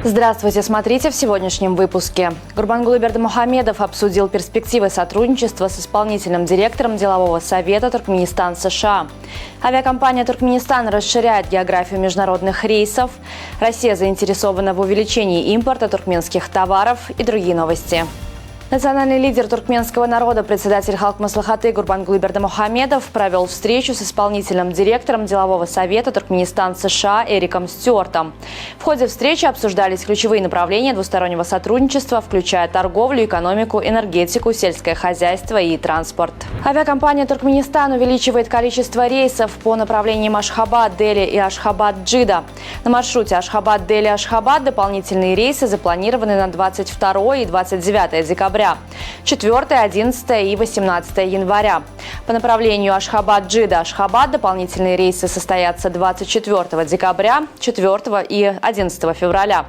Здравствуйте, смотрите в сегодняшнем выпуске. Гурбангулы Бердымухамедов обсудил перспективы сотрудничества с исполнительным директором делового совета Туркменистан-США. Авиакомпания «Туркменистан» расширяет географию международных рейсов. Россия заинтересована в увеличении импорта туркменских товаров и другие новости. Национальный лидер туркменского народа, председатель Халк Маслихаты Гурбангулы Бердымухамедов провел встречу с исполнительным директором делового совета Туркменистан-США Эриком Стюартом. В ходе встречи обсуждались ключевые направления двустороннего сотрудничества, включая торговлю, экономику, энергетику, сельское хозяйство и транспорт. Авиакомпания «Туркменистан» увеличивает количество рейсов по направлениям Ашхабад, Дели и Ашхабад-Джида. На маршруте Ашхабад-Дели-Ашхабад дополнительные рейсы запланированы на 22 и 29 декабря. 4, 11 и 18 января. По направлению Ашхабад-Джида-Ашхабад дополнительные рейсы состоятся 24 декабря, 4 и 11 февраля.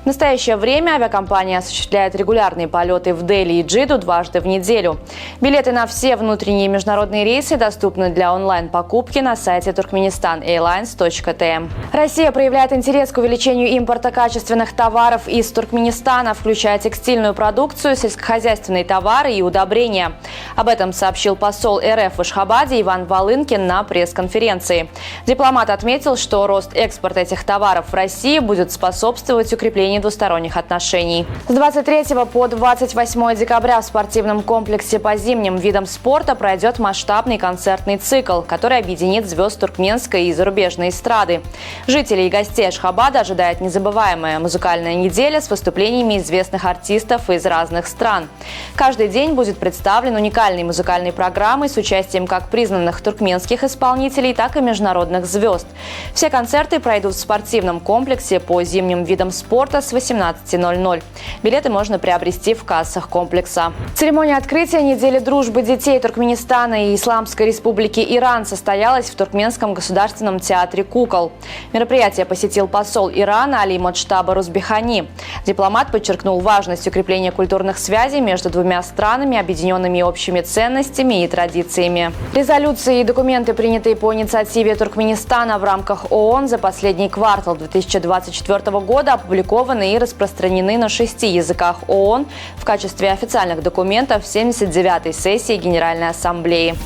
В настоящее время авиакомпания осуществляет регулярные полеты в Дели и Джиду дважды в неделю. Билеты на все внутренние и международные рейсы доступны для онлайн-покупки на сайте turkmenistanairlines.tm. Россия проявляет интерес к увеличению импорта качественных товаров из Туркменистана, включая текстильную продукцию, сельскохозяйственные товары и удобрения. Об этом сообщил посол РФ в Ашхабаде Иван Волынкин на пресс-конференции. Дипломат отметил, что рост экспорта этих товаров в России будет способствовать укреплению двусторонних отношений. С 23 по 28 декабря в спортивном комплексе по зимним видам спорта пройдет масштабный концертный цикл, который объединит звезд туркменской и зарубежной эстрады. Жителей и гостей Ашхабада ожидает незабываемая музыкальная неделя с выступлениями известных артистов из разных стран. Каждый день будет представлен уникальной музыкальной программой с участием как признанных туркменских исполнителей, так и международных звезд. Все концерты пройдут в спортивном комплексе по зимним видам спорта с 18:00. Билеты можно приобрести в кассах комплекса. Церемония открытия недели дружбы детей Туркменистана и Исламской Республики Иран состоялась в Туркменском государственном театре кукол. Мероприятие посетил посол Ирана Али Моджтаба Рузбихани. Дипломат подчеркнул важность укрепления культурных связей между двумя странами, объединенными общими ценностями и традициями. Резолюции и документы, принятые по инициативе Туркменистана в рамках ООН за последний квартал 2024 года, опубликованы и распространены на 6 языках ООН в качестве официальных документов 79-й сессии Генеральной Ассамблеи.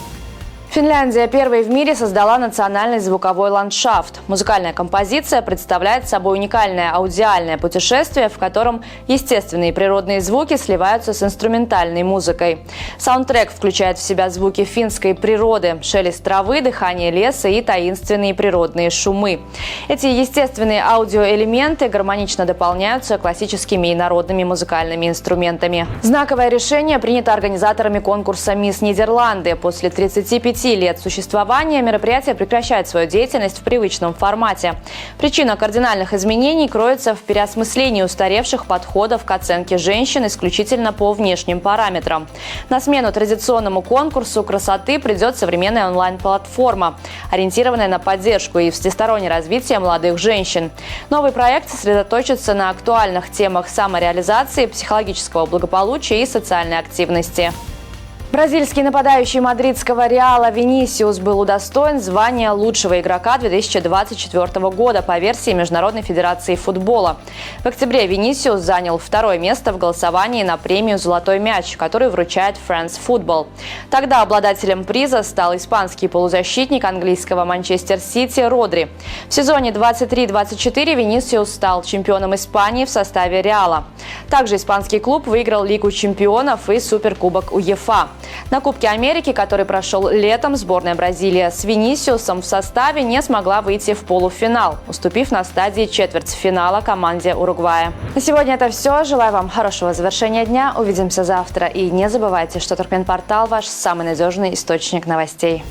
Финляндия первой в мире создала национальный звуковой ландшафт. Музыкальная композиция представляет собой уникальное аудиальное путешествие, в котором естественные природные звуки сливаются с инструментальной музыкой. Саундтрек включает в себя звуки финской природы, шелест травы, дыхание леса и таинственные природные шумы. Эти естественные аудиоэлементы гармонично дополняются классическими и народными музыкальными инструментами. Знаковое решение принято организаторами конкурса «Мисс Нидерланды». После 35 лет существования мероприятие прекращает свою деятельность в привычном формате. Причина кардинальных изменений кроется в переосмыслении устаревших подходов к оценке женщин исключительно по внешним параметрам. На смену традиционному конкурсу красоты придет современная онлайн-платформа, ориентированная на поддержку и всестороннее развитие молодых женщин. Новый проект сосредоточится на актуальных темах самореализации, психологического благополучия и социальной активности. Бразильский нападающий мадридского Реала Винисиус был удостоен звания лучшего игрока 2024 года по версии Международной федерации футбола. В октябре Винисиус занял второе место в голосовании на премию «Золотой мяч», которую вручает France Football. Тогда обладателем приза стал испанский полузащитник английского Манчестер Сити Родри. В сезоне 23-24 Винисиус стал чемпионом Испании в составе Реала. Также испанский клуб выиграл Лигу чемпионов и Суперкубок УЕФА. На Кубке Америки, который прошел летом, сборная Бразилии с Винисиусом в составе не смогла выйти в полуфинал, уступив на стадии четвертьфинала команде Уругвая. На сегодня это все. Желаю вам хорошего завершения дня. Увидимся завтра. И не забывайте, что Туркменпортал – ваш самый надежный источник новостей.